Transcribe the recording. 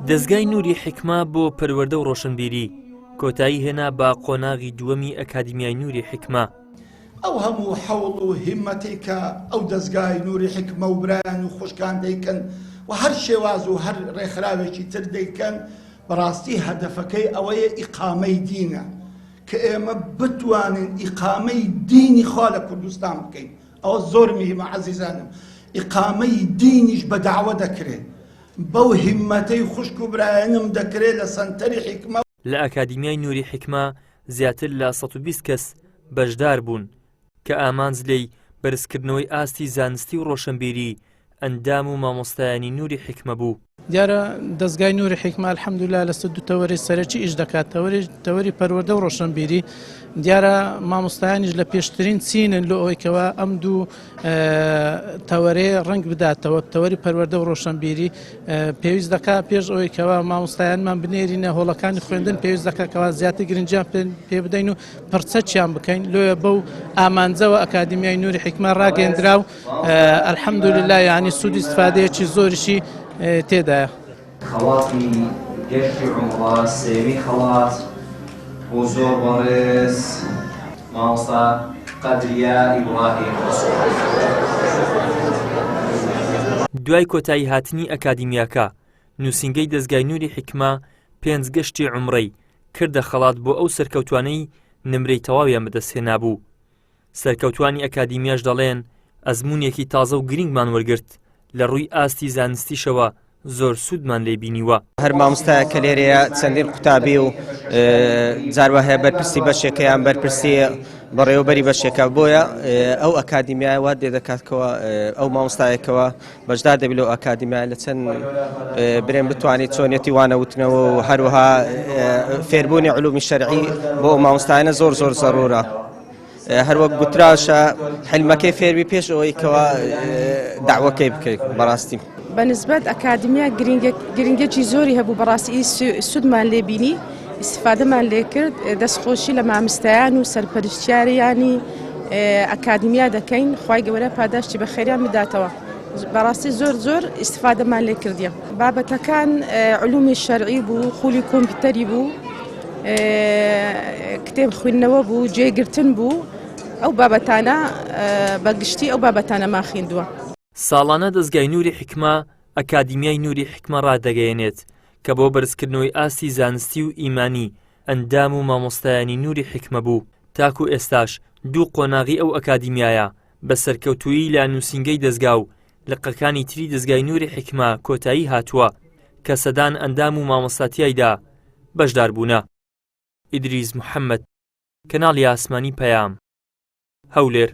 دەزگای نوری حکمە بۆ پەروەردە و ڕۆشنبیری کۆتایی هێنا بە قۆناغی دووەمی ئەکادیمیای نوری حکمە. ئەو هەموو حەوڵ و هیممەتێکە ئەو دەزگای نوری حکمە و برایان و خوشکان دەیکەن و هەر شێواز و هەر ڕێکخراوێکی تر دەیکەن بەڕاستی هەدەفەکەی ئەوەیە ئیقامەی دینە کە ئێمە بتوانین ئیقامەی دینی خوا لە کوردستان بکەین. ئەوە زۆر مهمە عەزیزانم. ئیقامەی دینیش بە داوە دەکرێت بەو هیممەتەی خوشک و برایانم دەکرێت لە سەنتەری حکمە. لە ئەکادیمیای نوری حکمە زیاتر لە 120 کەس بەشدار بوون کە ئامانج لێی بەرزکردنەوەی ئاستی زانستی و ڕۆشنبیری ئەندام و مامۆستایانی نوری حکمە بوو. دیارە دەستگای نوری حکمە الحەمدوللا لەسەر دوو تەوەری سەرەکی ئیش دەکات. تەوەری پەروەردە و ڕۆشنبیری دیارە مامۆستایانیش لە پێشترین چینن لە ئەوەیەکەوە ئەم دوو تەوەرەیە ڕەنگ بداتەوە. تەوەری پەروەردە و ڕۆشنبیری پێویست دەکات پێش ئەوەیەکەوە مامۆستایانمان بنێرینە هۆڵەکانی خوێندن پێویست دەکاتەوە زیاتر گرنگیان پێ بدەین و پڕچەچیان بکەین. لۆیە بەو ئامانجەوە ئەکادیمیای نوری حکمە ڕاگەیەندرا و الحەمدوللا یعنی سوودی استفادەیەکی زۆریشی تێدایە. خەڵاتی گەشتی عومڕە سێمی خەڵات بۆ زۆر بەڕێز مامۆستا قەدریە ئیبراهیم. دوای کۆتایی هاتنی ئەکادیمیاکە نووسینگەی دەزگای نوری حکمە 5 گەشتی عومڕەی کردە خەڵات بۆ ئەو سەرکەوتوانەی نمرەی تەواویان بەدەستهێنا بوو. سەرکەوتوانی ئەکادیمیاش دەڵێن ئەزموونێکی تازە و گرنگمان وەرگرت لە ڕووی ئاستی زانستیشەوە زۆر سوودمان لێ بینیوە. هەر مامۆستایە کە لێرەیە چەندین قوتابی و جاروە هەیە بەرپرسی بەشێکەیان بەرپرسی بەڕێوەبەری بەشێکە بۆیە ئەو ئەکادیمیای وا دێدەکاتکەوە ئەو مامۆستایەکەوە بەشدار دەبێت لەو ئەکادیمیای لە چەند برێن بتوانێت چۆنیەتی وانەوتنەوە و هەروەها فێربوونی علومی شەرعی بۆ ئەو مامۆستایانە زۆر زۆر زەڕورە. هەروەک گوتراشە حلمەکەی فێربی پێش ئەوەی کەوە داوەکەی بکەیت. بەڕاستی بەنسبەت ئەکادیمیا گرنگێکی زۆری هەبوو بەڕاستی سوودمان لێبینی ئیسفادەمان لێ کرد دەستخۆشی لە مامۆستایان و سەرپەرشتیاریانی ئەکادیمیا دەکەین. خوای گەورە پاداشتی بە خێریان بداتەوە. بەڕاستی زۆر ئیسفادەمان لێ کردیە. بابەتەکان علومی شەرعی بوو، خولی کۆمپیوتەری بوو، کتێب خوێندنەوە بوو، جێگرتن بوو. ئەو بابەتانە بەگشتی ئەو بابەتانەمان خوێندووە. ساڵانە دەزگای نوری حکمە ئەکادیمیای نوری حکمە ڕادەگەیەنێت کە بۆ بەرزکردنەوەی ئاستی زانستی و ئیمانی ئەندام و مامۆستایانی نوری حکمە بوو. تاکو ئێستاش دوو قۆناغی ئەو ئەکادیمیایە بە سەرکەوتووی لا نووسینگەی دەزگا و لقەکانی تری دەزگای نوری حکمە کۆتایی هاتووە کە سەدان ئەندام و مامۆستاتیایدا بەشدار بوونە. ئیدریس محەممەد، کەناڵی ئاسمانی پەیام، هەولێر.